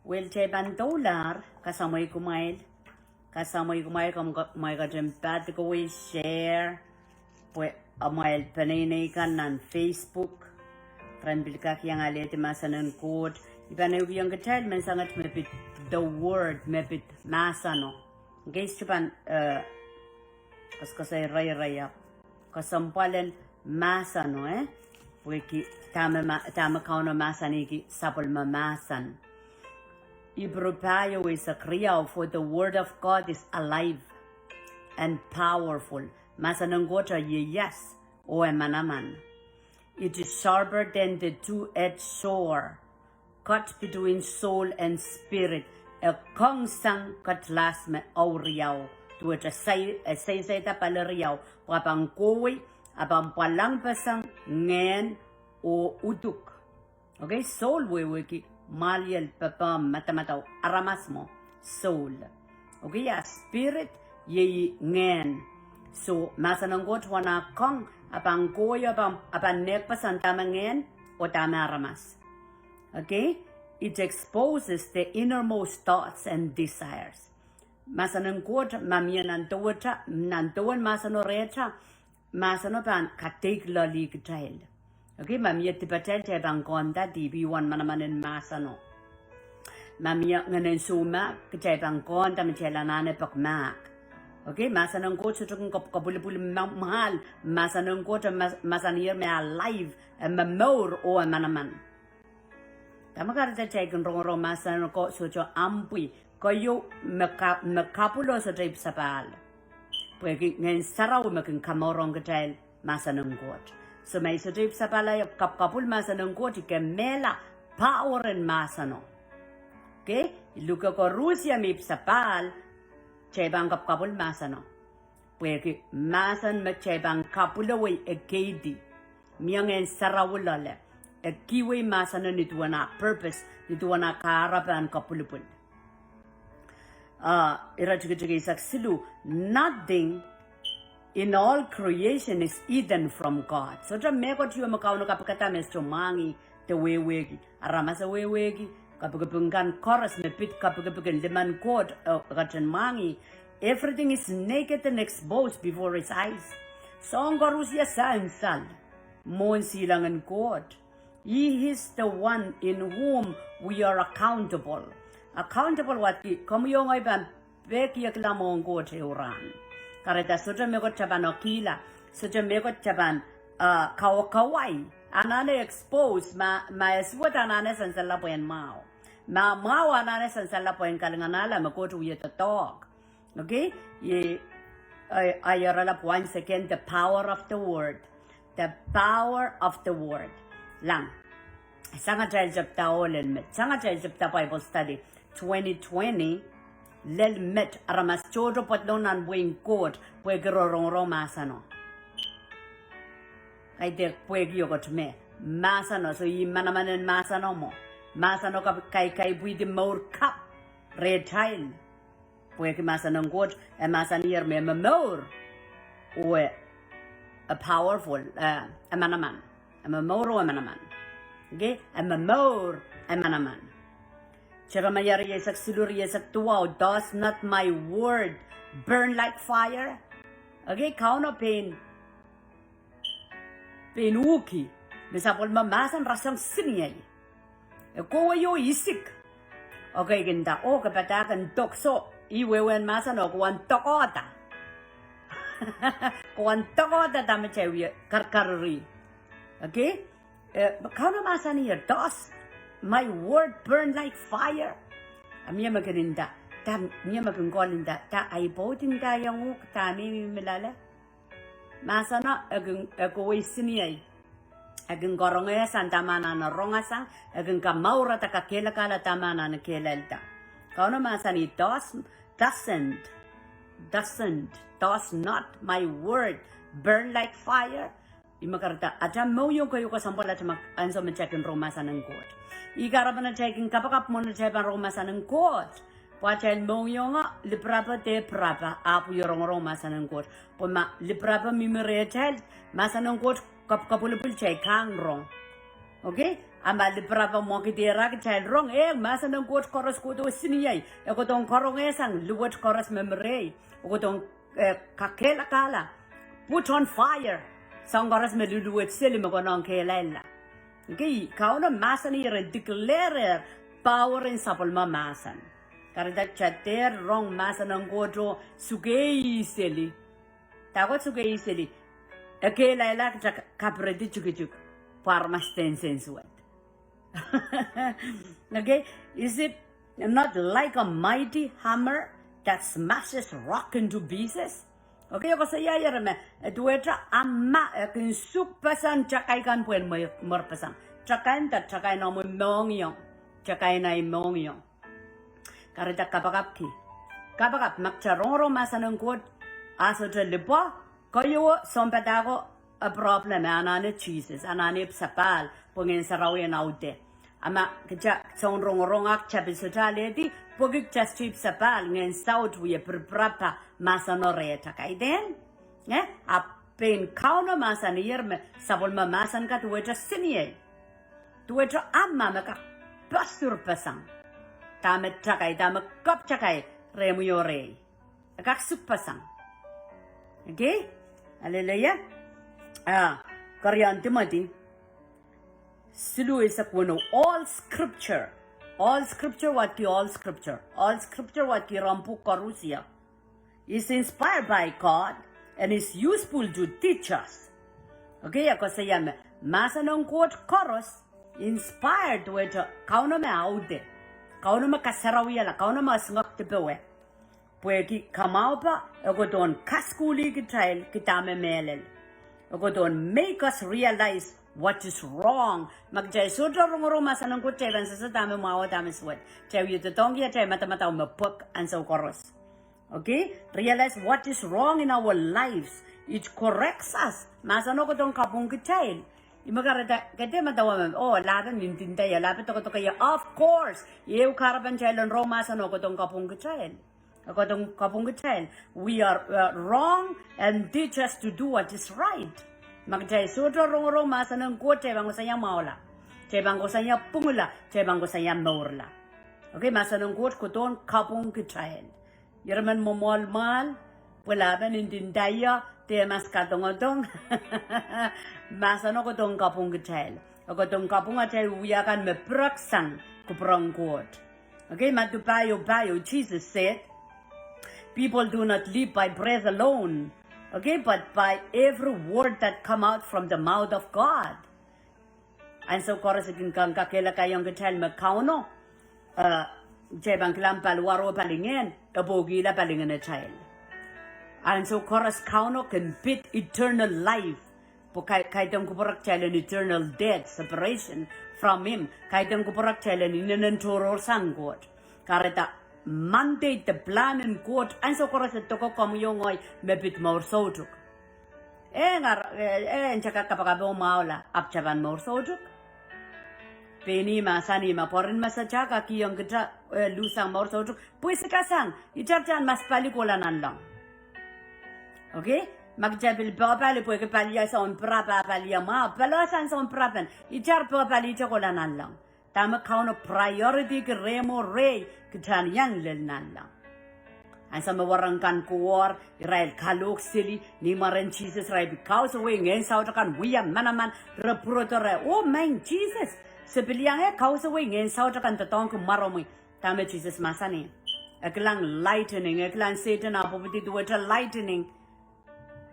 Will cheban dollar kasamoy kumail kumay ka jempat ko we share pues amail panay kan nan Facebook tran bilka kiyang alete masanan Koht iban yung katel men sangat mepit the word mepit masano guys chupan kasay raya kasampalan masano wiki tama kauna masani ki sapol mamasan Ibrupaya is a kriya for the word of God is alive and powerful. Masanangota ye yes, o emanaman. It is sharper than the two-edged sword, cut between soul and spirit. A kongsang katlas me auriao. To it a say tapalariao. Wapang kowe, abang palang pasang ngen o utuk. Okay, soul wiki. Maliel papam matamataw aramasmo soul okay ya spirit ye ngen so masananggot wana kong apang koyo apang nekpasan tama ngen o tama aramas okay it exposes the innermost thoughts and desires masananggot mamia nantuwan masano recha masano pan particularly child Okay, mamia tipatel te bangkonda di biwan manamanin masano. Mamia nganen suma kecai bangkonda mencelanane pakmak. Okay, masanang Koht sutung kapulipul mahal masanang Koht masanir me alive mamor o manaman. Tama kada cai rong masanang Koht suco ampui koyo mekapulo sa trip sapal. Pwede ngayon saraw makin kamorong kecai masanang Koht. So may sudrip sa pala yung kapul masanong Koht ike mela power and masano. Okay? Iluka ko Rusya mip sa pal chebang kapul masano. Pwede masan ma chebang kapulaway e kedi. Miyang en sarawulale. E kiway masano nituwa na purpose nituwa na kaharapan kapulupul. Irachigay saksilu nothing in all creation is hidden from God. So tra meko tiyo makauno kapakata mesto mangi te wewegi. Aramasa wewegi kapagapungkan chorus me pit kapagapungkan liman Koht kachan mangi. Everything is naked and exposed before his eyes. So ang karusya sal mon silangan Koht. He is the one in whom we are accountable. Accountable what ki kamu yung ay ban peki yaklamo ang Koht uran. Karena sudah mekot caban okila, sudah mekot caban kawai, anane expose ma eswat anane sansala poen mau anane sansala poen kalanganala mekot uye talk, okay? Ye ayarala once again the power of the word, lang. Sangat jahil jabta olen met, sangat jahil jabta Bible study 2020. Lel met aramas chodo patlonan buing Koht puege rorong masano. Kay dek puege yogot me masano so yi manamanen masano mo masano kay buidi more cup red tile puege masano Koht e masanir me more o a powerful a manaman a more manaman okay a more manaman Cheramayari yesak siluri yesak tuwaw, does not my word burn like fire? Okay, kauno pain uki. Misapol mamasan rasang siniyay. Kowa yo isik. Okay, ganda. O kapatakan tokso. Iwewen masan o kuwan tokota. Kuwan tokota dami chewi karkaruri. Okay? Kauno masan here, does my word burn like fire. Miya maganinda. Miya maganggolinda. Ta ay botin kayang tani milala. Masana agaway siniyay. Agang gorongaya san tamana na rongasang. Agang kamaura ta kakela kala tamana na kelalta. Kauno masani does not my word burn like fire. Imakarta aja mo yung kayo kasampol at anso machakin romasan ng Koht. Ikarap na checking kapakap mo na chepan romasan ng Koht. Pachel mo yung liprapa te prapa apu yung romasan ng Koht. Puma liprapa mimire chel masan ng Koht kapulipul check hang rong. Okay? ama librava mokitera ki child wrong masa nang kot koros ko to siniyay ko tong korongesang luwat koros memory ko tong kakela kala put on fire sang koros meluluwat sili mo ko nang kelala okay kauno masa ni declare power in sapulma masan karida chater wrong masa nang koto sugei sili tagot sugei sili kelala kapredi chukchuk parmasten sensuat. Okay, is it not like a mighty hammer that smashes rock into pieces? Okay, ako sa iya me duetra amma kin supasan chakay kan puen morpasan chakain ta chakay no mo mongyong chakay na mongyong karita kapakap magcharoro masanang kot aso lipo kayo sompatago a problem anane Jesus anane sapal pungen sarawi naude ama kja son rongak chapisotale pogik chastip sapal ngen saut wi prapa masanore takaiden a pen kauna masanir me sabulma masan ka tueta sinie tueta amma maka pasur pasang tamet takai tamet kop takai remuyore akak supasang okay hallelujah Karyan Timothy Silu is a kuno all scripture what ki rampu karusia is inspired by God and is useful to teach us. Okay, ako sa yan masa ng quote chorus inspired with kauna me aude kauna me kasarawiya la kauna me sngak tepewe pwede kamao pa ako don kaskuli kitayl kitame melel ako don make us realize what is wrong magjay sudro rongoro masanang ko cheban sa dame mawa dame swat chay yu tong ya chay mata me pok and so chorus. Okay, realize what is wrong in our lives. It corrects us masano ko don kapung kitayl imagarata kete matawa oh laban nintinda ya lapit ko to kaya of course eu karaban chaylan roma masano ko don kapung kitayl we are wrong and teach us to do what is right. Magjay sudro rongoro masanang ko cebang ko saya maula. Cebang ko saya pungula, cebang ko saya maurla. Okay, masanang ko don kapung kitayl. Yerman momol mal, wala ben indindaya, te mas katong masano ko don kapung kitayl. Ako don kapung atay uyakan me praksang kuprang kot. Okay, matupayo Jesus said, people do not live by bread alone, okay, but by every word that come out from the mouth of God. And so, chorus ikin kang kakela kayong kitayl makauno, jebang kilang palwaro palingen, abogi la palingen a child. And so, chorus kauno can bid eternal life. Po kaitong kupurak child an eternal death, separation from him. Kaitong kupurak child an inananturo sanggot. Kareta mandate the plan and quote and so chorus at toko komuyongoy mebit more sojuk. Chaka kapakabo maula apchaban more sojuk. Peni masani maporin masachaka kiyong kita lusang more sojuk. Pues kasang itarjan mas palikolan lang. Okay? Magjabil papali po ke palia sa on prapa palia ma palasan sa on prapan itar papali chokolanan lang. Tama kauno priority ke remo rey kitan yang lelnan lang. Ang sa mawarangkan kuwar Israel kalok sili ni maran Jesus rai because we ngayon sa utakan wiyam manaman reprotore oh man Jesus sebiliang cause we ngayon sa utakan tatong kumaromi tama Jesus masani eklang lightning eklang Satan apuputi duwata lightning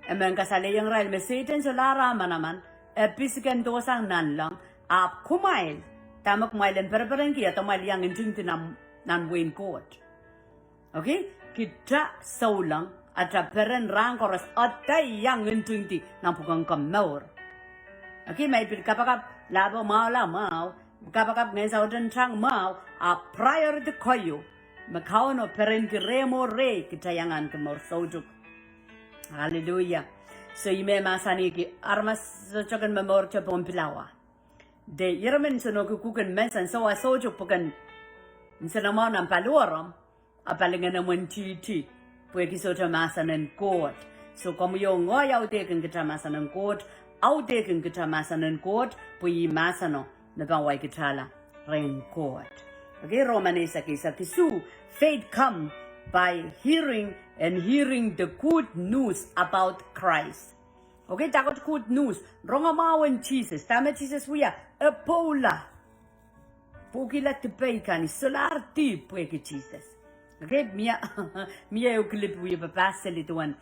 emen kasali yang Israel me Satan solara manaman episikan dosang nan lang ap kumail tama kumail perperang kiya tamal yang injing nan win court. Okay, kita saulang at peren rang koras atay yang injing nan pugang kamnaur. Okay, may kapakap labo mau kapakap ngay sa udan chang mau a prior to koyo makao no peren ki remo re kita yangan kemor sojuk. Hallelujah. So ime masani ki armas chokan memor chapon pilawa. De yeramen sono kukukan mensan so a sojuk pukan insanamon ang paluorom apalingan naman titi pwede sota masanan Koht. So como yung ngoy auteken kita masanan Koht auteken kita masanan Koht puyi masano na bang wai kitala rain court. Okay, Romanesa kisa kisu, faith come by hearing and hearing the good news about Christ. Okay, takot good news. Rongamawan Jesus, tama Jesus wiya, pola. Pukila tipay solar tip weki Jesus. Okay, mia eu clip wiya papasali tuan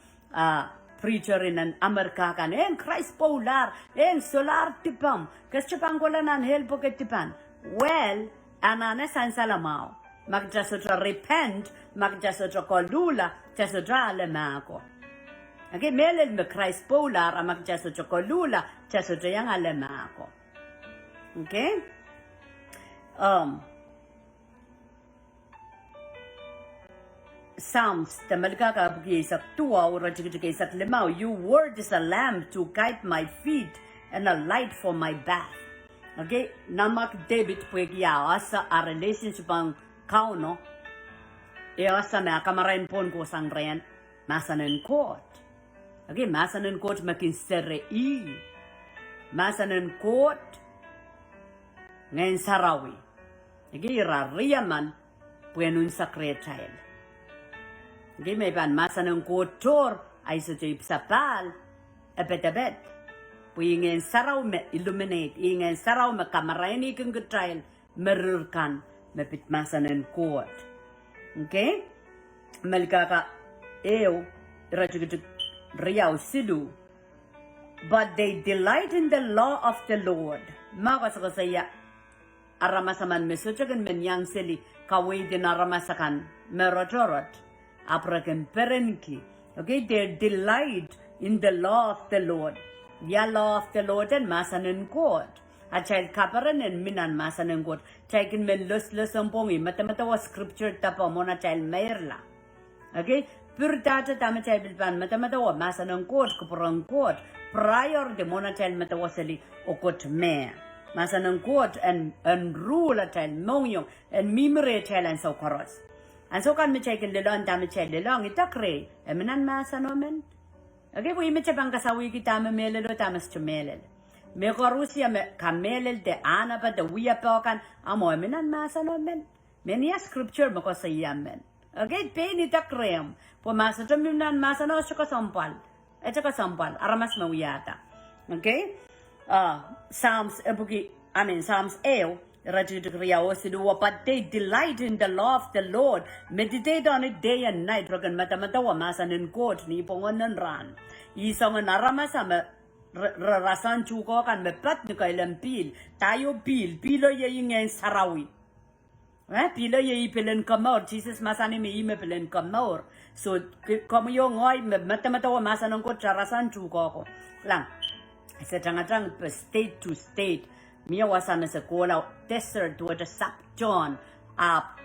preacher in an America kan en Christ polar en solar tipam. Kasi panggola nan help ke tipan. Well, anane san salamao. Magjasotra repent, magjasotra kolula, jasotra alemako. Okay, melel me Christ polar, magjasotra kolula, jasotra yang alemako. Okay? Psalms, tamalka ka isak tua or isak limau. Your word is a lamp to guide my feet and a light for my path. Okay, namak David puegia asa a relationship ang kauno. E asa me akamarain pon ko sang rean masanen Koht. Okay, masanen Koht makin sere I. Masanen Koht ngayon sarawi. Okay, rariaman puenun sakretal. Okay, may ban masanen Koht tor ay sa jib sapal ebet. Puingin saraw me illuminate, ingin saraw me kamaraini kung getrail merurkan mepit masanen Koht. Okay? Malkaka eo rajugit riyaw silu. But they delight in the law of the Lord. Makasakasaya aramasaman mesochagan menyang sili kaway din aramasakan merojorot aprakan perenki. Okay, they delight in the law of the Lord. Ya law of the Lord and masanen Koht. A child kaparan and minan masanen Koht. Child men lus ampongi matamata was scripture tapa mona child merla. Okay? Pur data tama child bilpan matamata wa masanen Koht kupurang Koht. Prior the mona child matawasali okot me. Masanen Koht and rule a child mongyong and mimre child and so koros. And so kan me child lelong tama child lelong itakre. Eminan masanomen. Okay, we may chapang kasawi kita me melelo tamas chumelel. Me korusia me kamelel de ana pa de wiya pokan amo minan masa no men. Menia scripture mo ko sa yamen. Okay, pe ni takrem. Po masa chuminan masa no chaka sampal. Chaka sampal aramas me wiyata. Okay? Psalms Psalms 8 but they delight in the law of the Lord, meditate on it day and night. Rogan matamatawa masanin Koht ni pongonan ran. Isang naramasa me rasan chuko kan me plat ni kailan pil. Tayo pilo ye ingay sarawi. Pilo ye ipilen kamor. Jesus masani me ime pilen kamor. So como yo ngoy me matamatawa masanin Koht rasan chuko ko. Lang. Sa tangatang state to state. Mia wasame sa kola desert water sap John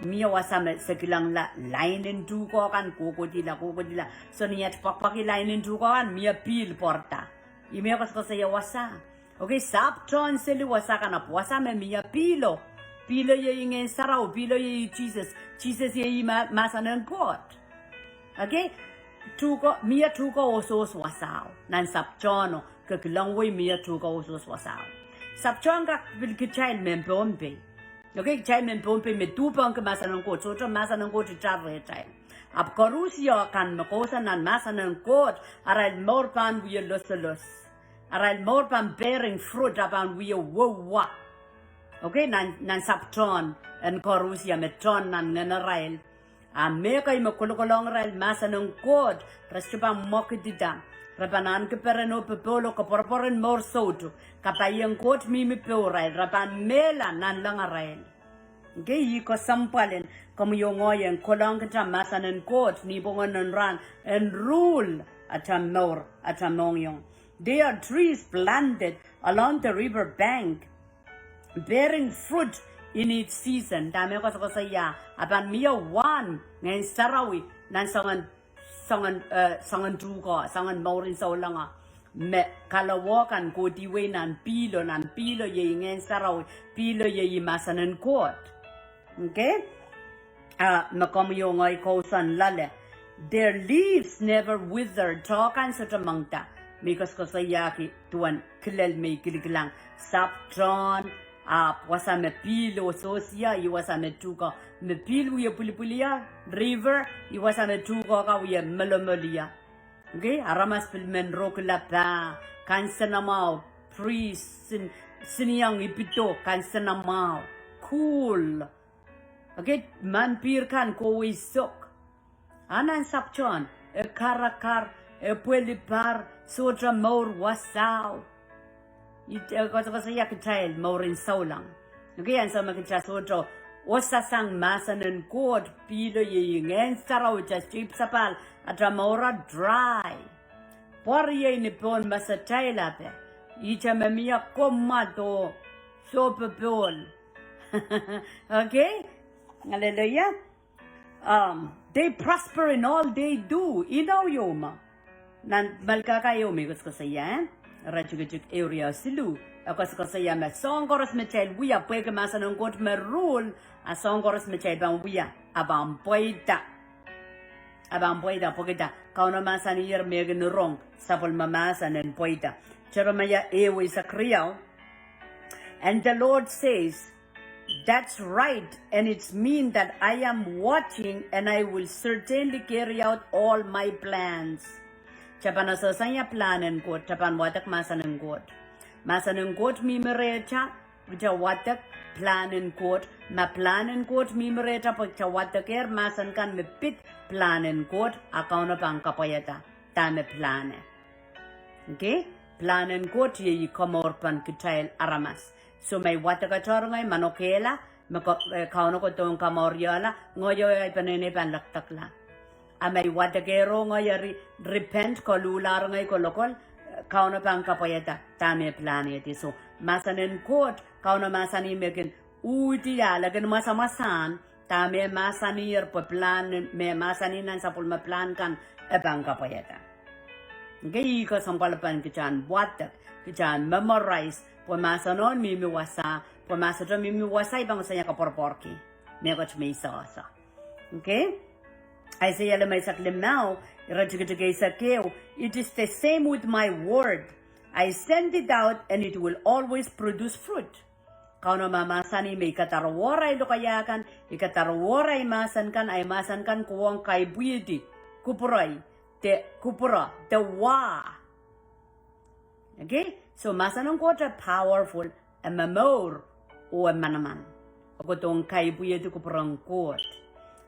mia wasame sa kilang line in duko kan kokodila so niyat pakpaki line in duko kan mia pil porta imia kas ya wasa okay sap John seli wasa kan wasame mia pilo ye ingen sarau pilo ye Jesus ye masanen Koht okay mia tuko osos wasao nan sap John ka kilang way mia tuko osos wasao Sapchanga will get child men pompe. Okay, child men pompe me two punk masanon Koht, so masanon Koht to travel child. Up Corusia can Makosan and masanon Koht, are more pan we los. Are more pan bearing fruit upon we woa. Okay, nan Sapton and Corusia metron and Nenarail. And make a Makolokolong rail masanon Koht, Restaban Mokidida. Rapanan ke pereno pepolo ke porporen mor soto kapayang Koht mimi peurai rapan mela nan langarail. Okay, yi ko sampalen comme yongoyen kolong ke masanen Koht ni bongon ran and rule atam nor atamongyon. They are trees planted along the river bank, bearing fruit in its season. Dami ko sa ya apan miya one ngayon sarawi nan sangan duko, sangan maurin sa ulanga. Me kalawakan ko diwe nan pilo ye ingen saraw, pilo ye masanen Koht. Okay? Makomiyo ngay ko san lale. Their leaves never wither. Talkan sa tamangta. Mikas ko sa yaki tuan kilel may kilikilang. Saptron wasa me pilo sosia I wasa me tuka me pilu ya pulipulia river I wasa me tuka ka ya melomelia okay aramas pil men rokla pa kansanamao priest siniang ipito kansanamao cool okay man pir kan ko wisok anan sapchon e karakar e puelipar sotra mor wasao ko saya kecil maurin saulang okay an sama kita sotra wasasang masanen Koht pilo ye ngen sarau just chip sapal atra maura dry por ye ni pon masataila pe icha mamia komato sopepol okay hallelujah they prosper in all they do inaw yoma nan malkaka yomi ko saya rajugjuk area silu ako saya ma songoros metel wiya pweke masanon Koht me rule a songoros metel ban wiya abam poida pokeda kauna masani yer megen rong sapol mamasanen poida Jeremiah ewe sakriao and the Lord says that's right and it's mean that I am watching and I will certainly carry out all my plans Chapana sasanya planen Koht chapan watak masanen Koht mi merecha pucha watak planen Koht ma planen Koht mi merecha pucha watak masan kan me pit planen Koht akauna pang kapayata tame plane okay planen Koht ye komor pan kitail aramas so may wataka chorongai manokela kauno ko tong kamoryola ngoyo ay panene pan laktakla amay watakero ngoyo repent ko lular ngay kolokol kauno pang kapayata tame planeti so masanen Koht kauno masani meken uti lagan masamasan tame masanir po plan me masaninan sa pulma plan kan pang kapayata okay ko sampalapan kichan watak kichan memorize po masanon mimiwasa po masadron mimiwasa ibang saya kaporporki mekoch may isa okay Isaiah lamay saklimao irajigay it is the same with my word I send it out and it will always produce fruit kauno mamasani may katarwaray lokayakan ikatarwaray masan kan ay masan kan kuwang kay buyedi kupuray kupura the wa okay so masanong Koht powerful a mamor o manaman ogotong kay buyedi kupurang Koht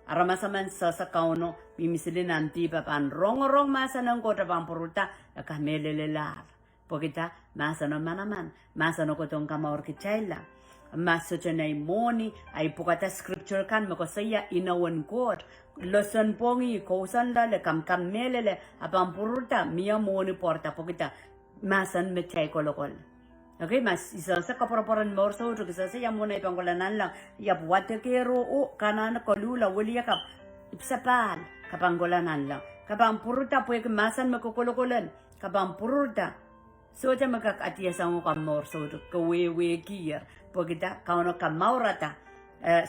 aramasaman sa kauno mimisilin nanti papan rong masanong Koht pampuruta kamelelelar pokita masanong manaman masanong kotong kamaor kichaila masocenay moni ay pukata scripture kan makosaya inawan Koht loson pongi kosan le kam melele apampuruta mia moni porta pokita masan mechay kolokol okay mas isa sa kaporaporan morso to kisa sa yamuna ipangkolanan lang yapwate kero o kanan kolula wali yakap ipsapal kapanggolanan lang kapampuruta pwede masan makokolokolan kapampuruta so ja makakatiya sa mo kam morso to kawewe kier pokita kauno kamaurata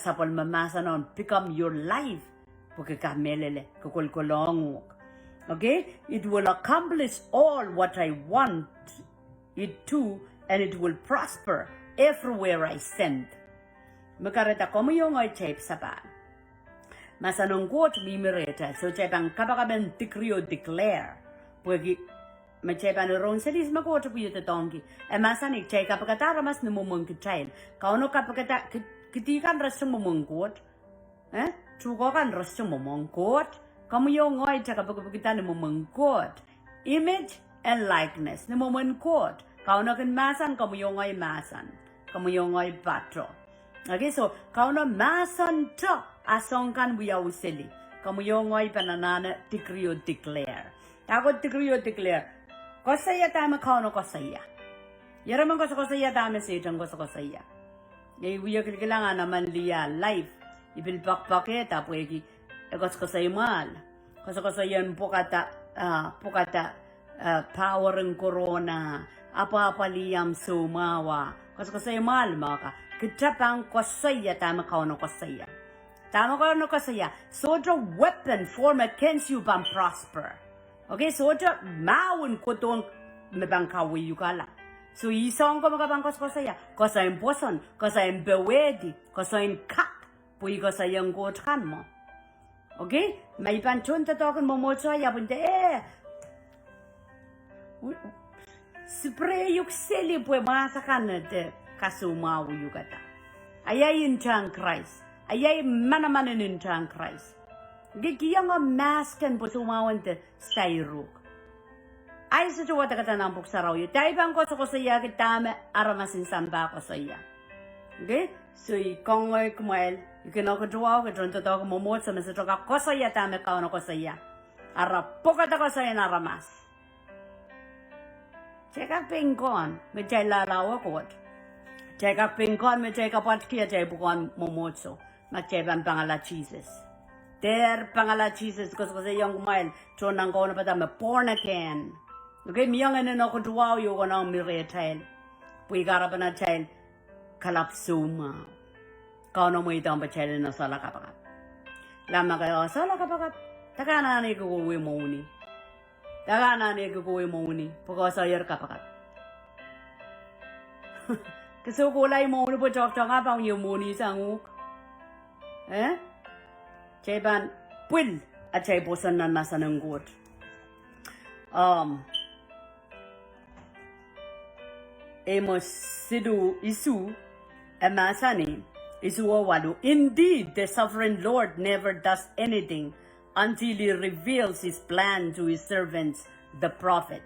sapol mamasa non become your life pokika melele kokolkolong okay it will accomplish all what I want it to and it will prosper everywhere I send makarata como yung ay tape sapa masanong Koht mimireta so chepang kapakaben tikrio declare pwede machepan ron selis makoto puyo tongi masanik chay kapakatara mas numumong kichail kauno kapakata kitikan rasyo mumong Koht chukokan rasyo mumong Koht kamu yung ngoy tsaka pagkakita ni mumong Koht image and likeness ni mumong Koht kauno kan masan kamu yung ngoy masan kamu yung ngoy patro okay so kauno masan to asong kan buya usili kamu yung ngoy pananana tikrio declare ako tikrio declare kosaya tama kauno kosaya yaraman kosaya tama sa itang kosaya buya kailangan naman liya life ipilpakpaketa pwede kosaya mal kosaya pukata power ng corona apa liyam sumawa kosaya mal maka kitapang kosaya tama kauno kosaya so the weapon form against you can prosper okay so the mawon kotong mebang kawi yukala So isong ko makabangkos ko saya. Ko sa imposon, ko sa imbewedi, ko sa inkak. Pui ko sa yung gut kan mo. Okay? May panchon ta token mo mo so ya bunte spray yuk seli pue masakan te kasuma wu yukata. Ayay in chang Christ. Ayay mana in chang Christ. Gikiyang a masken po sumawan te sayruk. Ay sa chuwa kata nampuk saraw yu. Taibang ko sa iya kitame aramasin samba ko sa iya. Okay? So kongay kumail. Ikinoko chuwa ko junto to ko momot sa mesa choka ko sa iya tame kauna ko sa iya. Arapoka ta ko sa iya naramas. Cheka pingkon. Me chay lalawa kot. Cheka pingkon me chay kapat kia chay bukon momot so. Magchay bang pangala Jesus. Der pangala Jesus ko sa iya kumail. Chonang ko na pa tame born again. Okay, miyang no ko tuwa yo ko na mi retail. Pui gara pa na chail kalap suma. Kau no mo itong pa chail na sala kapakat. Lama kayo sala kapakat. Taka na ni ko kuwi mo ni. Taka na ni ko kuwi mo ni. Pagka sa yer kapakat. Kasi kulay mo ni po chok chok nga pang yung mo ni sa nguk. Chayban pwil at chay posan na nasa ng gut. Amos sidu isu emasani isu walu. Indeed, the sovereign Lord never does anything until he reveals his plan to his servants, the prophet.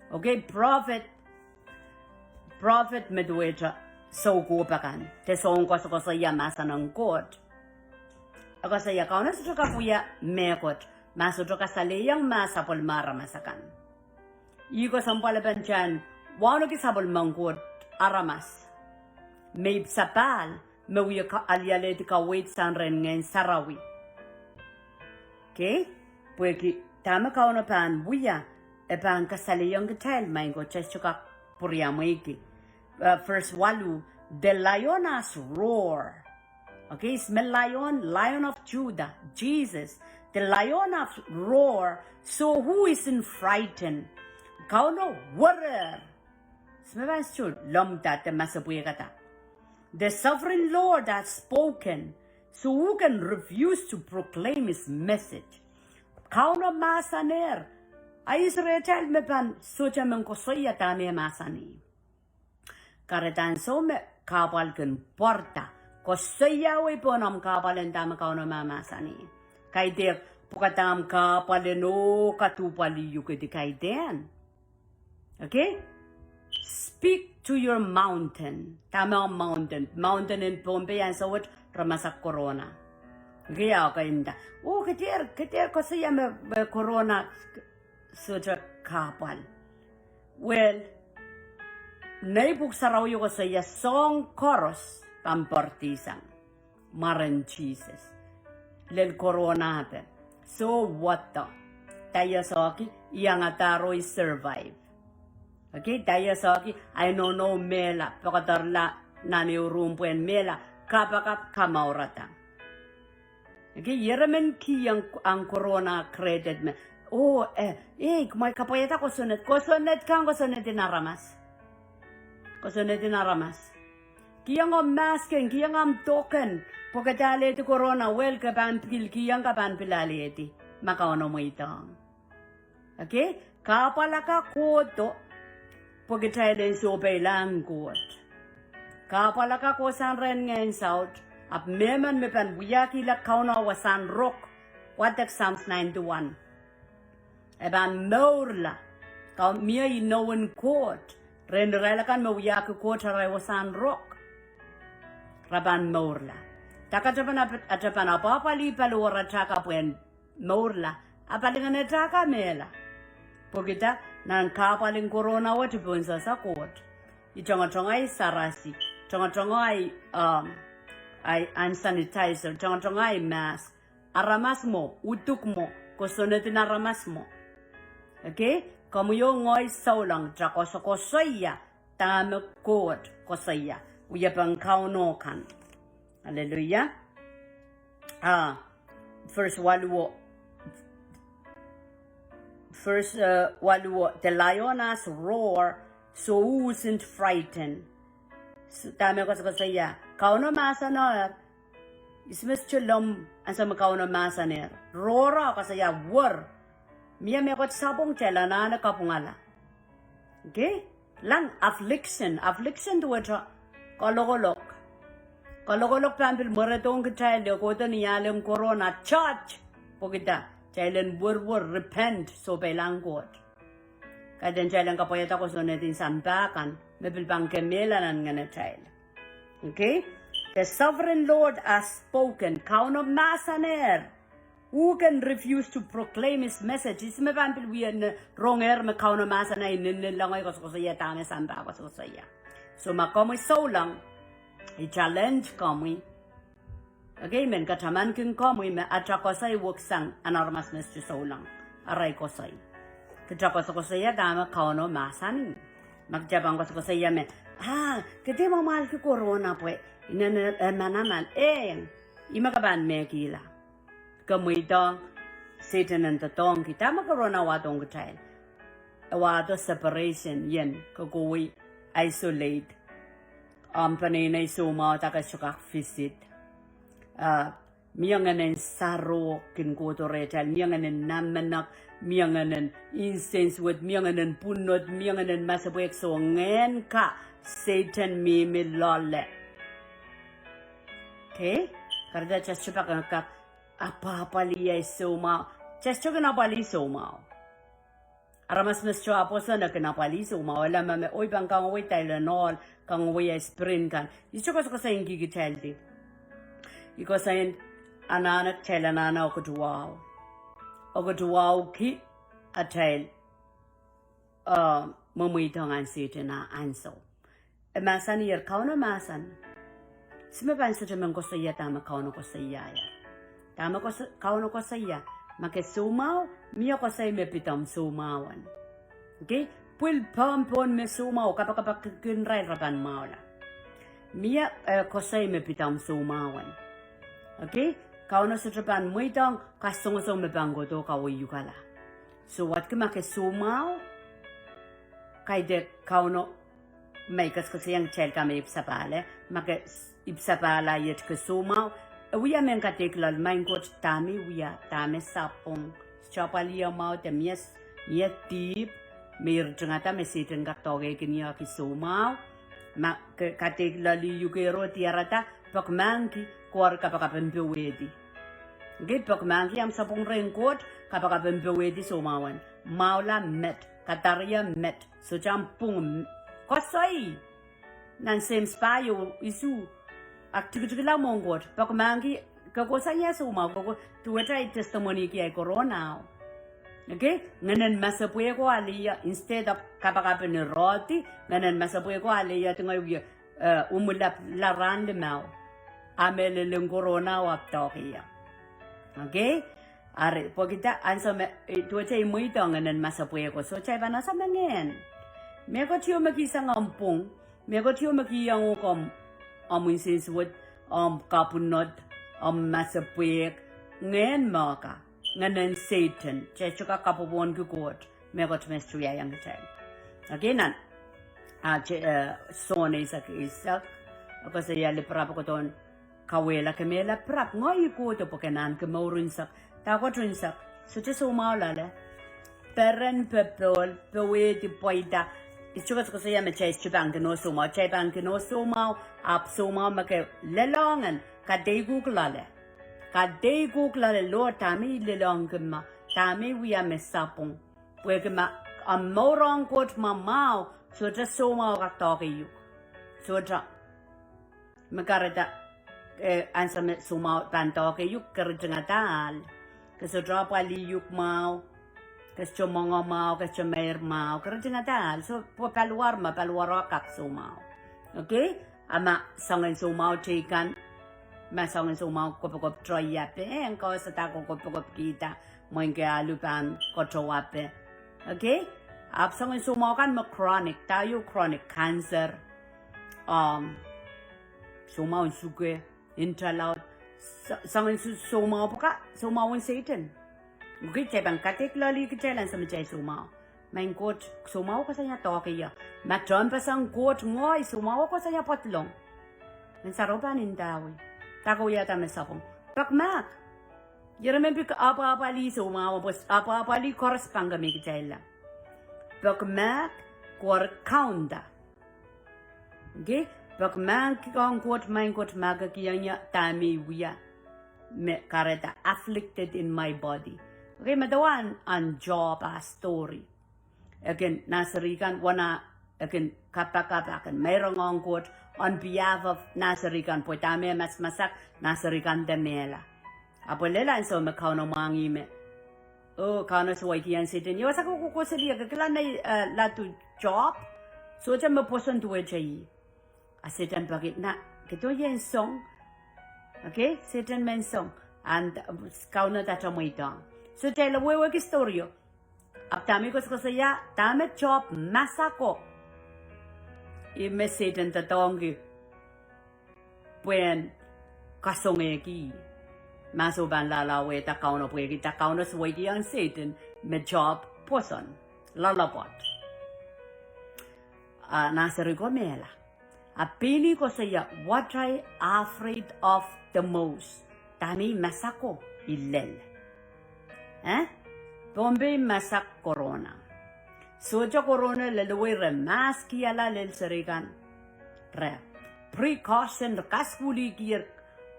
Okay, prophet medwecha so kupakan. Te song ko sa yamasa ng Koht. Ako sa yakaw na sa kapuya mekot. Masudro ka sa leyang masapol maramasakan. Iko sampalaban dyan. Wano kisabol mangkot aramas. May sapal, mawiya ka alyale di ka wait san ren ngayon sarawi. Okay? Pwede tama ka na pan buya, e pan kasali yung gitail, may ko chesto ka purya mo iki. First walu, the lioness roar. Okay, smell lion of Judah, Jesus. The lioness roar, so who isn't frightened? Kau no warrior. The sovereign Lord has spoken, so who can refuse to proclaim his message? Kauno masaner, ay Israel me pan socha men kosoya tame masani. Karetan so me kapal ken porta, kosoya we ponam kapal en tame kauno mamasani. Kay der pukatam kapal no katupali yuke di kay den. Okay? Speak to your mountain. Tama ang mountain. Mountain in Pompey and so what? Ramasak corona. Kaya ka inda. Oh, katir ko siya may corona such kapal. Well, naipuk saraw ko siya song chorus pampartisan. Maran Jesus. Lel corona ate. So what the? Tayo sa aki, iyang ataroy survive. Okay, tayo sa aki, I don't know mela, pakatarla nani urumpuen mela, kapakat kamaurata. Okay, yeramen ki ang corona credit me. Oh, kumay kapayata ko sunet kang ko sunet dinaramas. Ko sunet dinaramas. Kiyang o masken, kiyang am token, pagkatali iti corona, well kapan pil, kiyang kapan pilali iti, makaono mo itong. Okay, kapalaka koto, pagkatay so lang Koht. Kapalaka ko san ren ngayon south, ap meman me pan buyaki la kauna wasan rock, watak Psalms 91. Eban maurla, ka miya inowen Koht, ren relakan me buyaki Koht haray wasan rock. Raban maurla. Takatapan atapan apapali paluwara chaka puen maurla, apalingan etaka mela. Pagkita, nan kapaling corona wati pun sa Koht. Ichonga ay sarasi, chonga ay hand sanitizer, chonga ay mask. Aramas mo, utuk mo, kusunetin aramas mo. Okay? Kamu yung ngoy saulang, tsaka sa kosaya, tama Koht, kosaya. Uya pang kaunokan. Hallelujah. First waluwo, the lioness roar, so wasn't frightened tama ko sa saya kauno masaner ismes chelom ansam kauno masaner rora ko saya war mia me ko sabong chelana na kapungala okay lang affliction to water kologolok pambil moratong kachale ko to niyalem corona church pokita chailen bur repent so belang god kaden chailen kapoyata ko so netin sambakan mebil bang kemelanan ngana child okay the sovereign lord has spoken kauno masaner who can refuse to proclaim his message isme pambil wien ronger me kauno masana in langoy ko so ya tame samba ko so ya so makomo so lang I challenge kami okay men kataman kin kami me atrakosay wuksang anormasnes to so lang aray ko say katrakos ko saya dama kauno masani magjabang ko saya me kete mo mal ki corona po ina manaman imakaban me kila kamoy dong Satan and the dong kita corona wa dong child wa separation yen kagoy isolate panay suma taka suka visit miyanganen saro kin koto retal miyanganen namanak miyanganen incense with miyanganen punot miyanganen masabwek so ngen ka Satan mimi lole okay karda chachupa ka apa liya suma chachuka na pali suma aramas mescho aposa na kinapali suma wala mame oy bang kang oy Tylenol kang oy aspirin kan icho ko sa ingi giteldi iko sayin anana chelanana ogotuwao ki atel mamui tongan sitena anso masan yer kauna masan sime ban sa jaman ko saya tama kauna ko saya ya tama ko kauna ko saya make sumao mia ko say me pitam sumawan okay pul pampon me sumao kapag kinray raban maula mia ko say me pitam sumawan okay kauna sa japan muy tong kasong me bango to kawiyukala so what make sumao kay de kauno may kasiyang chel kami ipsapale make ipsapala yet ke sumao Uya men kateklal main kot tami uya tame sapong chapalia mau te mies ye tip mir jengata mesiten katoge kinia kisumau ma kateklali yukero tiarata pokmanki kor kapakapempewedi git pokmanki am sapong renkot kapakapempewedi sumawan maula met kataria met so jampung kosoi nan sem spayo isu activity la mongot pokmangi kako sanya suma kako tuwata testimony ki ay corona okay nganen masapwe ko aliya instead of kapakapen roti nganen masapwe ko aliya tingoy umulap la rande mau amele le corona wa tokia okay are pokita anso me tuwata imuito nganen masapwe ko so chay bana sa mangen meko tiyo makisang ampung meko tiyo makiyang kom since what kapunod masapwek ngayon maka ngayon Satan chechuka kapubon kukot megot mestruya yang chay again sone isak ako sa yali prap ko ton kawela kamela prap ngoy ko to pokenan kamaurinsak takotrinsak so te sumaulala peren petrol pewe di poida ichuka ko sa yame chay chubang no suma chay bang no suma ap suma make lelongan kadegu klale lo tami lelongma tami wiya mesapong pwekma amorong kot mamao so ta suma ka tokiyu so ta makareta ansame suma tan tokiyu kerjengatal keso drapa liyuk mau keso mongo mau keso mer mau kerjengatal so paluar kak suma okay ama sangan sumau chikan ma sangan sumau kopokop troyape engko setako kopokop kita moinke alupan kotrowape okay ap sangan sumau kan ma chronic tayo chronic cancer sumau suke intralaut sangan sumau paka sumau Satan okay cebang katek lali ke jalan sama cai sumau Main Koht sumaw ko sa niya tokiya. Matron pa sang Koht ngoy sumaw ko sa niya potlong. Men saropan indawi. Takuya tama sa kong. Pakmak. You remember apa-apa li sumaw pos apa-apa li korespanga mi kitayla. Pakmak kor kaunda. Okay? Pakmak kong Koht main Koht maga kiyanya tami wiya. Me kareta afflicted in my body. Okay, madawan ang job a story. Again, nasarikan wana again kapakapakan mayroong ang Koht on behalf of nasarikan po tame mas masak nasarikan demela. Apo lela so makauno mangi me. Oh, kauno so ikian sitin. Yo sa ko sili agaklan na latu job. So jam maposon tuwe chay. Asitan bakit na kito yen song. Okay, sitan men song and kauno tata mo itong. So tell wewe ki storyo. Aptami ko sa saya tame job masako. Ime sitan tatongi. Puen kasongeki. Masoban lalawe ta kauno pwegi ta kauno swedi ang sitan me job poson lalabot. Nasari ko mela. Apili ko saya what I afraid of the most. Tami masako ilel. Bombay masak corona. Soja corona lelwe re mask yala lel serikan. Re precaution kaskuli kier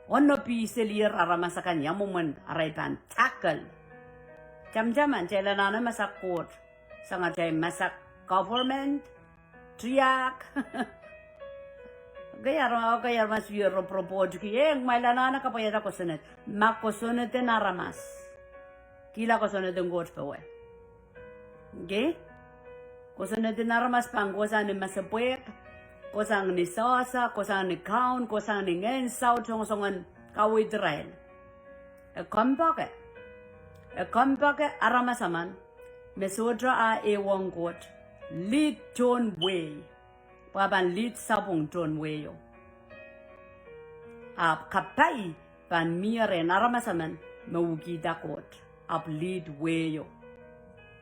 onno piselier aramasakan yamuman araipan tackle. Jam-jaman jela nana masak Koht. Sangat jay masak government triak. Gaya mas yero propose ki mailanana kapayada ko sunet. Makosunet naramas. Kila ko sunod ang Koht pa we. Okay? Ko sunod din naramas pang ko saan ni masapwek, ko saan ni sasa, ko saan ni kaun, ko saan ni ngensaw, chong songan kawid rail. Kompake aramasaman, mesodra a ewang Koht, lead John way. Paban lead sabong John way yo. Kapay pan mire aramasaman, maugi da Koht. Up lead way yo.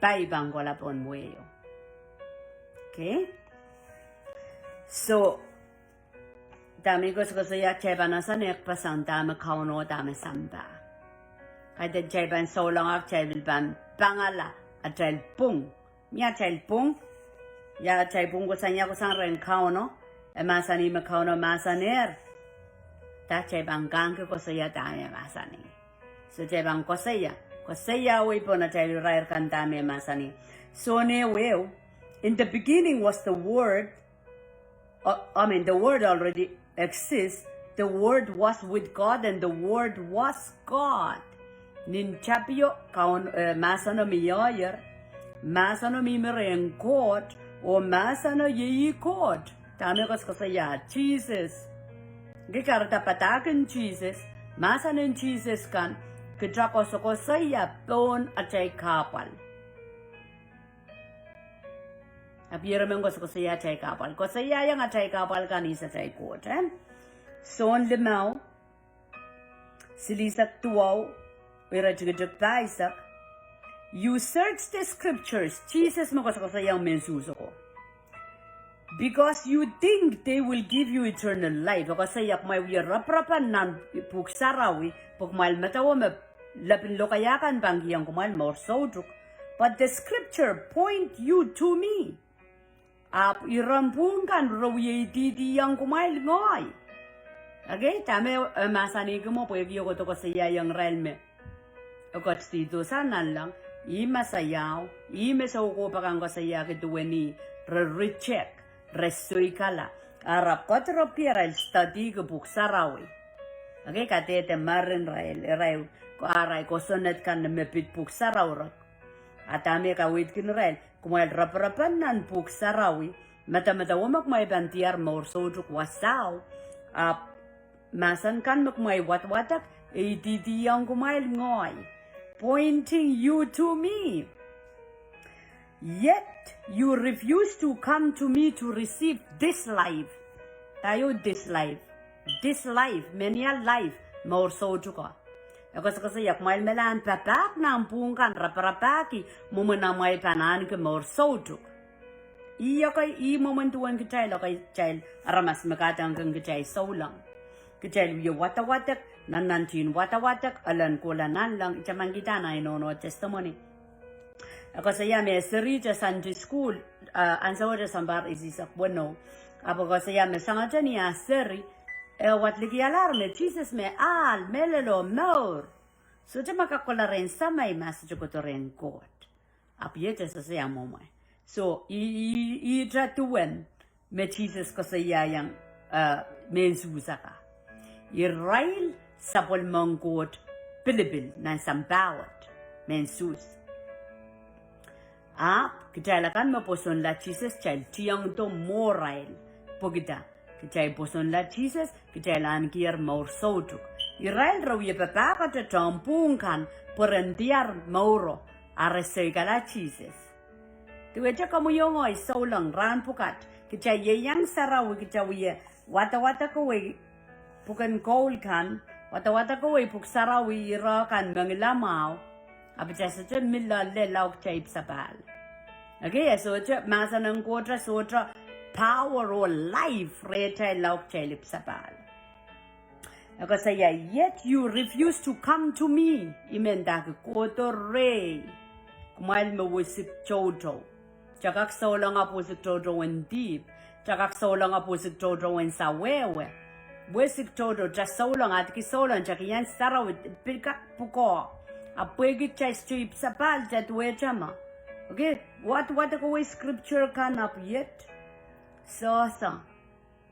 Tai bangola pon way yo. Okay? So, dami ko saya chebana sa nekpasan dami kauno dami samba. Kaya cheban so long af cheban pangala at chelpung. Mia chelpung. Ya chelpung ko sa niya ko sang ren kauno. E masani me kauno masaner. Ta cheban gang ko saya dami masani. So cheban ko saya. Kosaya we pona tayo rair kantame masani. So ne weo. In the beginning was the word. The word already exists. The word was with God and the word was God. Nin chapio kaon masano miyayer. Masano mimere Koht o masano yi Koht. Tame kosaya Jesus. Gikarta patakan Jesus. Masano Jesus kan. Kitra ko saya ton at chay kapal. Apira men ko saya chay kapal. Ko saya yang at chay kapal kanisa chay Koht. Son limau. Silisak tuwaw. Wira jigajag paisak. You search the scriptures. Jesus mo ko saya mensuso ko. Because you think they will give you eternal life. Kasi yak may wiraprapan nan puksarawi. Pagmal matawa me lapin lokayakan banggiyang kumal more sodruk. But the scripture point you to me. Irampun kan rawi didi yang kumal ngoy. Okay, tame masani ko mo pwede ko to kasi yang realme. Okot dito sana lang. Imasayaw. Imasaw ko pa kang kasaya kituweni. Recheck. Restoy kala. Arap ko tropira el study ko buksarawi. Okay, katete marin rail. Ko aray ko sonet kan na mepit buksarawi. Atame ka wait kin rail. Kumail raprapan nan buksarawi. Mata-mata wamak may bantiar morsodruk wasaw. Masan kan makmay watwatak. Ititiyang kumail ngoy. Pointing you to me. Yet you refuse to come to me to receive this life. Tayo this life. This life, many a life, more so to ka. Kasi yak mail melan papak na pungkan raparapaki mumuna may panan ke mor sotuk. Iya kay I momentuan kecai lo kay child aramas makatang kang kecai saulang. Kecai yo wata nanantin wata alan kolanan lang chamang kita na inono testimony. Kasi ya me seri ja Sunday school ansawa ja sambar isisak bueno. Apo kasi ya me sangajani ya seri wat ligi alarme Jesus me al melelo mor. So jama ka kolaren samay mas jokotoren Koht. Apiete sa siya mo. So I tratuan me Jesus kasi ya yang mensusa ka. Israel sapol mongkot pilibil nan sampawat mensus. Kecelakaan maposon la Jesus child tiang to morail pogita. Kecai poson la Jesus kecelaan kier maur sotuk. Israel rawi pepaka te tampungkan perentiar mauro aresei kala Jesus. Tuweja kamu yongoi saulang ran pukat. Kecai yang sarawi kecai wata kowe bukan kol kan wata kowe puk sarawi ira kan mangilamau. Abja saja milla le lauk caip sapal. Okay, so Mahsen ng Koht sotra power or life reta lauk caip sapal. Ako saya yet you refuse to come to me. Imenda ke koto re. Kumail mo wisik choto. Chakak solang apusik choto en deep. Chakak solang apusik choto en sawewe. Wisik choto just solang at ki solang chakiyan sarawit pilka puko. Apwegi chai strip sapal chatwe chama. Okay, what ko scripture can up yet? So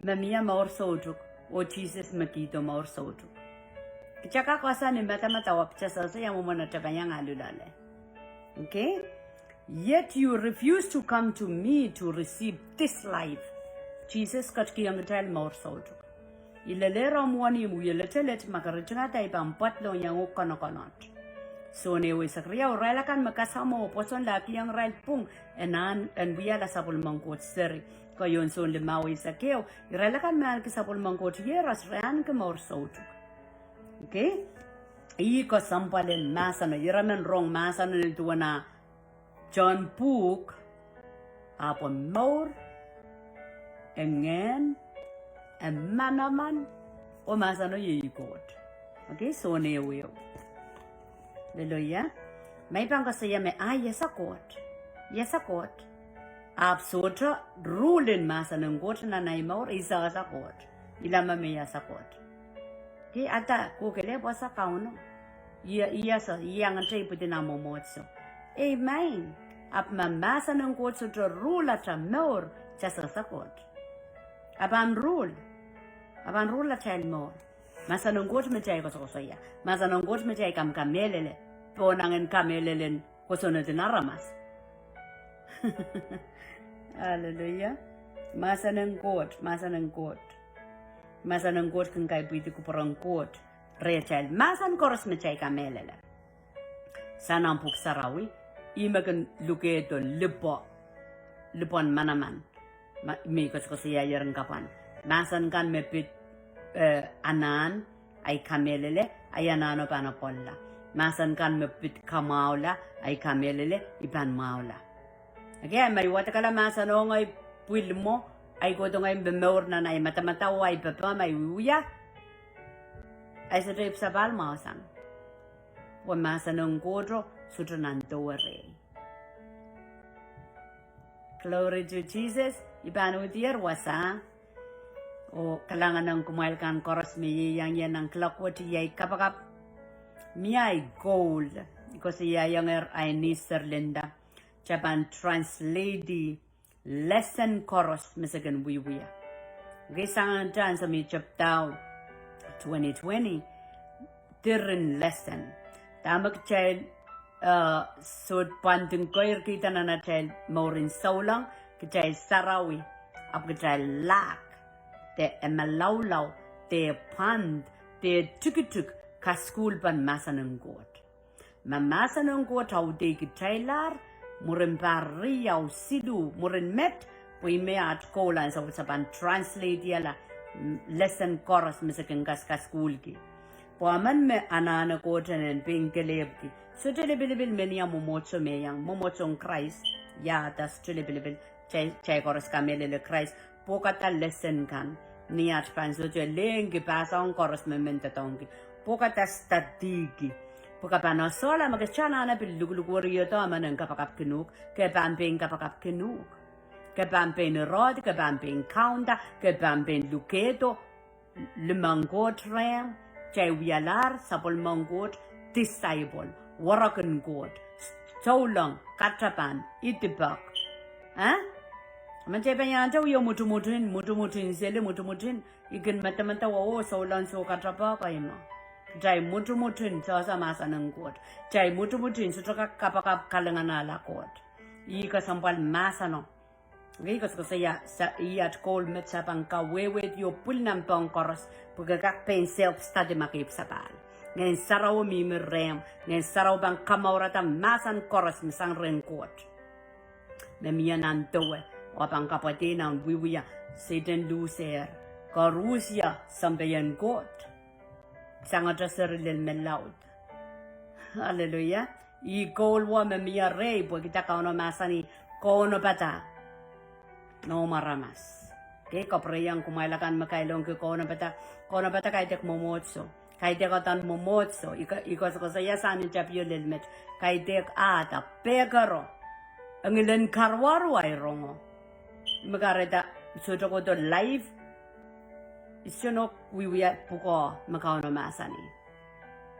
mamia maur sotuk o Jesus makito maur sotuk. Kichaka kwasa ni mata wapcha sasa ya mumona tabanyang alulale. Okay? Yet you refuse to come to me to receive this life. Jesus katki ang tal maur sotuk. Ilalera mwani mu yeletelet makarachana taipang patlo yang ukonokonot. So ne we sakria ora kan makasamo poson laki yang rail pung enan en biya la sapul mangkot seri ko yon son le mawi sakeo ira kan man ki sapul mangkot yeras ran ke mor sotu. Okay, I ko sampalen Mahsen ira men rong Mahsen ni tuana John Book apon mor engen en manaman o Mahsen ye Koht. Okay, so ne we Hallelujah. May pang kasaya me yes a Koht. Sotra rulin Mahsen ng Koht na naimor isa sa Koht. Ilama me sa Koht. Ki ata kukele po sa kauno. Iya sa iyang antay puti na momotso. Amen. Mahsen ng Koht sotra rula cha mor cha sa Koht. Aban rule la child mor. Mahsen ng Koht me chay ko sa Mahsen ng Koht me chay kam kamelele. Ponangan kamelelen kosono tinaramas. Hallelujah. Mahsen ng Koht kung kay pwede ko parang Koht. Rachel, Mahsen koros me chay kamelele. Sana puk sarawi, imagan luketo lipon manaman. Mikos ko siya yarang kapan. Mahsen kan me pit anan ay kamelele ay anano panapolla. Mahsen kan mepit kamaula ay kamelele ipan maula. Okay, may wata kala Mahsen o ngay puilmo ay ko ngay bemor na ay matamataw ay papa may uya ay sa trip sa palmasan. O Mahsen ng Koht sutra nantore. Glory to Jesus. Ipan utier wasa. O kalangan ng kumail kan koros mi yang yan ng klakwati yay kapakap. Miyay gold. Kasi yang ay Nisterlinda. Japan translate lesson chorus misagan wiwiya. Okay, sangan dyan sa mi chapter 2020. Tirin lesson. Tamak child so panting koir kita na child maurin saulang kichay sarawi ap kichay lak te emalawlaw te pand te tukituk ka school pan Mahsen ng Koht. Mahsen ng Koht au de kitailar murin pariyaw sidu murin met pui me at kolan sa pan translate yala lesson chorus misakan kas school ki. Paman me anana koten and pinkelebki. So telebibil menia momocho meyang, momochong Christ. Ya, das telebibil, chekoros camele Christ. Pokata lesson kan. Niat panso to lengi pasa on koros mementatongi. Pokata statiki. Pokapano sola magachana na piluglugurio to amanan kapakap kinuk, kepamping kapakap kinuk. Kepamping rod, kepamping counter, kepamping luketo, le mangot ram, chay wialar, sapol mangot, disciple, warakan god, so long, katrapan, itibak. Huh? Manchepanyanta, yo mutumutin, zele mutumutin, you can matamata wo so long so katrapaka. Jai mutumutin, Sosa Masan god, Jai mutumutin, Sutraka kapakap kalanganala god. Ika sampal masano. Because saya iat call metsapang kawe with your pulnam pongkoros, pagkak pain self study makip sapal. Ngayon saraw mimirem, ngayon saraw bang kamaurata masan koros misang renkot. Namiyanan towe, wapang kapatid ng wiwiya, Satan lucer, karusia, sambayan kot. Sangat serilil melaut. Hallelujah. I call wa mamiya rey, pagkita kauno masani, kauno bata. No maramas. Okay, kaprayang kumailakan makailong ko na bata kaitek momotso. Kaitek atan momotso. Ikos ko sa yasan chap yo lilmet. Kaitek ata pegaro. Ang ilan karwaro ay rongo. Magareta suto ko to live. Isunok wiwiat puko makauno masani.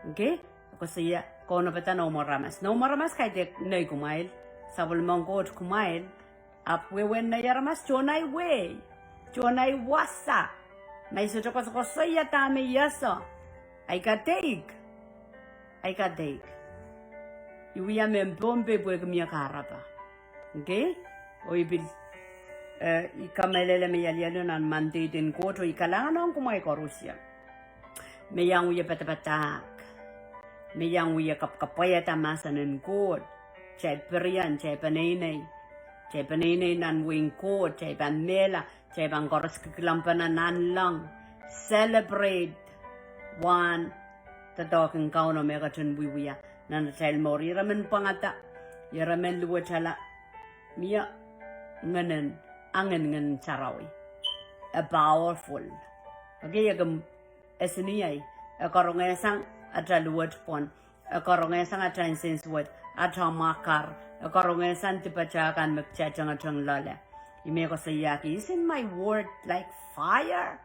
Okay? Ako sa kono bata no maramas. No maramas kaitek nay kumail. Sabol mangkot kumail. Up we when na yaramas chonai way. Chonai wasa. May sutokos ko saya tame yaso. I can take. Iwiya membombe bueg miya karapa. Okay? O ibil ikamelele me yalialo nan mandate in Koht o ikalangan kumay korusya. Mayang uya patapatak. Mayang uya kapkapayata masan in Koht. Chay perian, chay panay. Chay panay nan wing Koht, chay pan mela, chay pan koros kiklampana nan lang. Celebrate one tatoking kauno megatun wiwiya. Nan chay mori ramen pangata. Yaramen luwa chala. Mia nganen angen charawi. A powerful. Okay, yagam esiniyay. A korongesang ataluwat pon. A korongesang atansense word. Atamakar. A korongesan tipachakan magchachang lala. Imeko sayaki, isn't my word like fire?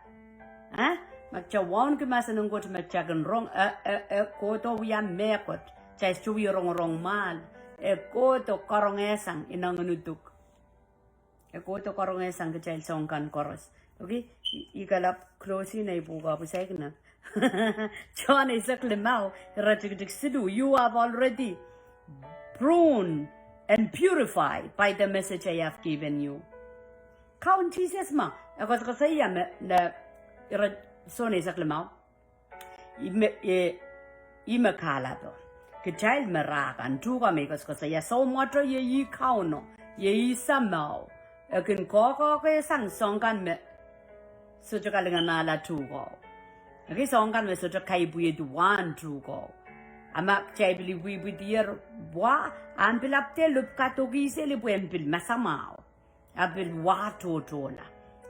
Huh? Magchawan kimasan ng got magchagan rong koto wiya mekot. Chay suwi rong mal. Koto korongesang inanganutuk. Koto korongesang kachay songkan koros. Okay? Ikalap close na ipuga po sa ikna. Chon is a klimao. Rachikitik sidu. You have already pruned and purified by the message I have given you. Count Jesus ma. Ako sa saya na so na sa klimao. Imakala to. Kachay marakan. Tuka may kas saya. So much ye kauno. Ye samao. Akin koko kaya sang songkan me. So chakalingan nala tuko. Okay, songkan me so chakaibuye to one tuko. Amak chay bili wibi dier wa ampil apte lup katogi se libu ampil masamao. Ampil wa totola.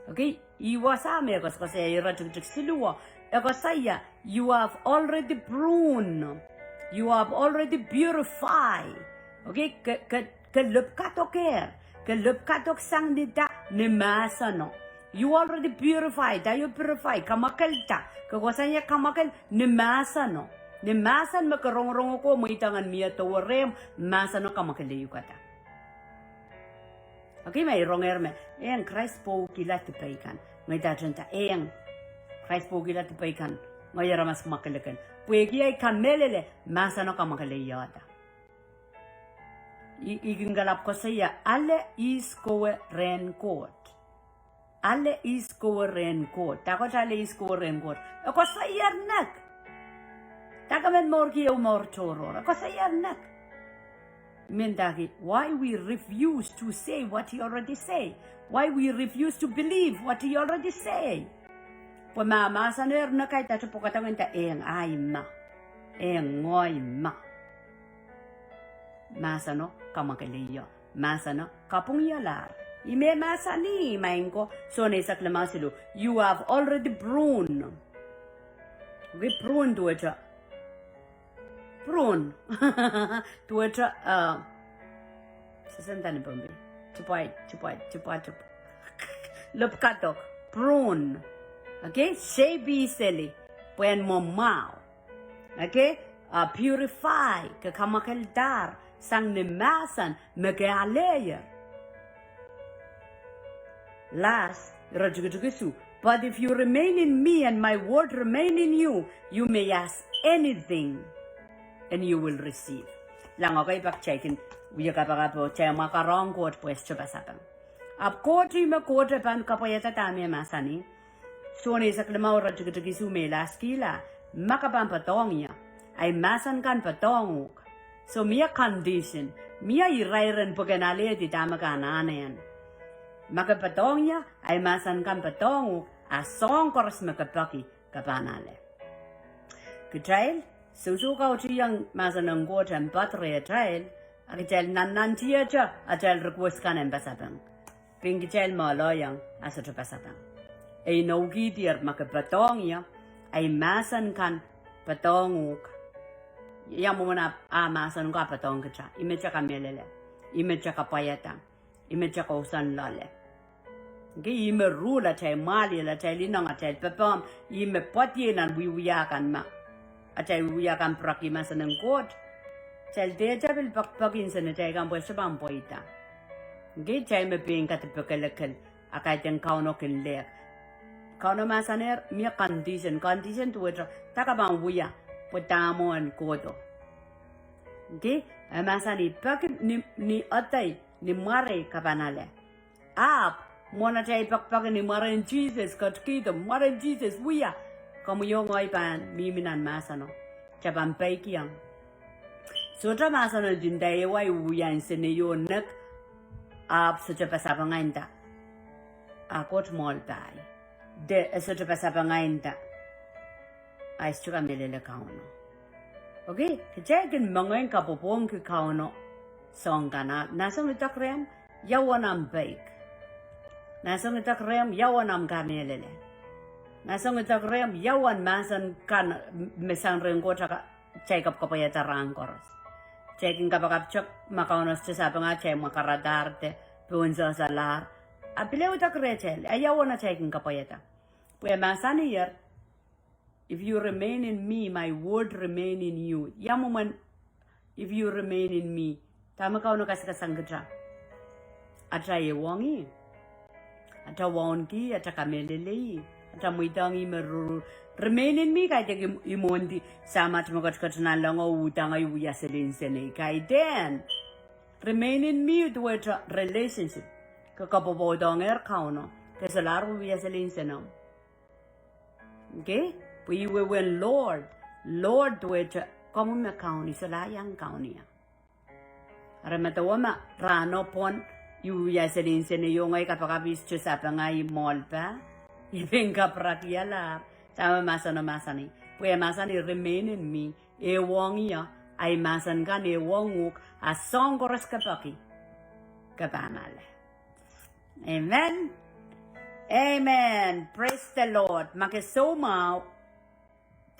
Okay, iwa sa me kas saya ratuk siluwa. Ako saya, you have already pruned. You have already purified. Okay, ke lup katoker. Ke lup katok sang nita ni masano. You already purified. Tayo purify. Kamakal ta. Kagwasanya kamakal ni masano. Ni masan makarong-rong ko mo itangan miya tawarem. Masano kamakali yukata. Okay, may ronger me. Eyang Christ po kilat tipaikan. May dajanta. Eyang Christ po kilat tipaikan. Ngayara mas makalakan. Puwegi ay kamelele. Masano kamakali yata. Igingalap ko saya. Ale iskowe ren Koht. Ale iskowe ren Koht. Tako ale iskowe ren Koht. Ako saya nak. Takamen morgi o mortoror. Ako saya nak. Mendaki, why we refuse to say what he already say? Why we refuse to believe what he already say? Pwa masaner na kay tacho po katawan ta ay ma. Ngoy ma. Masano kamakaliyo. Masano kapung yalar. Ime masani mainko so ne saklamasilu. You have already pruned. We prune to it. Prune. To it. Sasantani pombe. Chupai. Lupkatok. Prune. Okay? Shebi seli. Puen momao. Okay? Purify. Kakamakaldar. Sang ni masan. Megaleyer. Last. Rajugujugisu. But if you remain in me and my word remain in you, you may ask anything and you will receive. Lang okay pag-checkin. Uya ka pa po, chay makarong kot pues chupasakan. Ap koti me kote pan kapayata tami masani. So ni sa klamaw rajugujugisu me laskila. Makapan patong ya. Ay masan kan patonguk. So mia condition. Mia irairan poganale di tama ka nanayan. Makapatong niya ay masan kan patong asong koras makapaki kapanale. Kitail, susukaw siyang masan ng gotan patre tail, akitel nanan siya siya atel request kanan pasapang. Pingitel mo loyang asa siya pasapang. Ay naugitir makapatong niya ay masan kan patong yang mo na masan ka patong ka imetsa ka melele, imetsa ka payata, imetsa ka usan lale. Okay, ime rula chay mali la chay linong chay papam ime pati nan wiwiyakan ma chay wiwiyakan praki masa ng kot chay deja bil pakpakin sa na chay kan pwes bang poita okay chay me ping katipakalakan akay tiyang kauno kinlek kauno masaner miya condition tuwitra takabang wiya putamo an koto okay masani pakin ni atay ni mare kapanale up Mona chay pakpakin ni Maran Jesus katkito Maran Jesus wiya kamu yung ay pan miminan masano chapan paikiyang so tra masano jinday way wiyan siniyon nak ap sa chapasapanganta akot mol tay de sa chapasapanganta ay suka melele kauno okay kajagan mangain kapopong ki kauno song kana nasang itakrem yawanam bake Nasong itak rem yawan am kanelele. Nasong itak rem yawan masan kan mesang rengko chaka check-up kapayata rangkoros. Checking kapakap chok makaunos chesa nga chay makaradarte punso salar. Apileo itak rechel ayawan na checking kapayata. Pwe masani yer if you remain in me my word remain in you. Yamuman if you remain in me tama kauno kasikasangkatra. Atraye wongi. Ata wonki, ata kamelele, ata muitangi meruru. Remain in me, kaya imondi sama tumagat na lang o utang ay uya selin sene. Kaya den, remain in me with a relationship. Kakapobodong kauno, kasi laro uya selin sene. Okay? We will Lord with kamu me kauni salayang kauni. Aramatawa rano pon. Yuya selin sene yung ay kapakabis chusa pa nga imol pa. Ibeng kaprakyala. Tama masani. Puya masani remain in me. Ewang iya ay masan kan ewanguk asong koras kapaki. Kapanale. Amen. Amen. Praise the Lord. Makisumaw.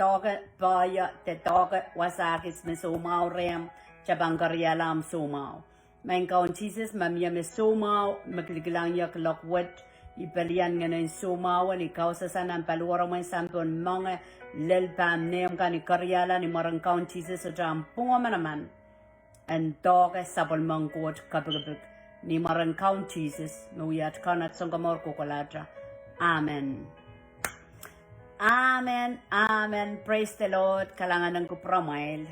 Toga baya te toga wasakis me sumaw rem. Chabang karyalam sumaw. Mein kaun Jesus mamia me sumaw makligilang yak lokwet ipalian nga na sumaw ni kausa sanang paluwara may sampon mga lelpam neom ka ni karyala ni marang kaun Jesus sa jampunga manaman and toga sapol mangkot kapagapag ni marang kaun Jesus nuyat kanat sang kamor kukulatra. Amen. Amen. Praise the Lord. Kalangan ng kupramail.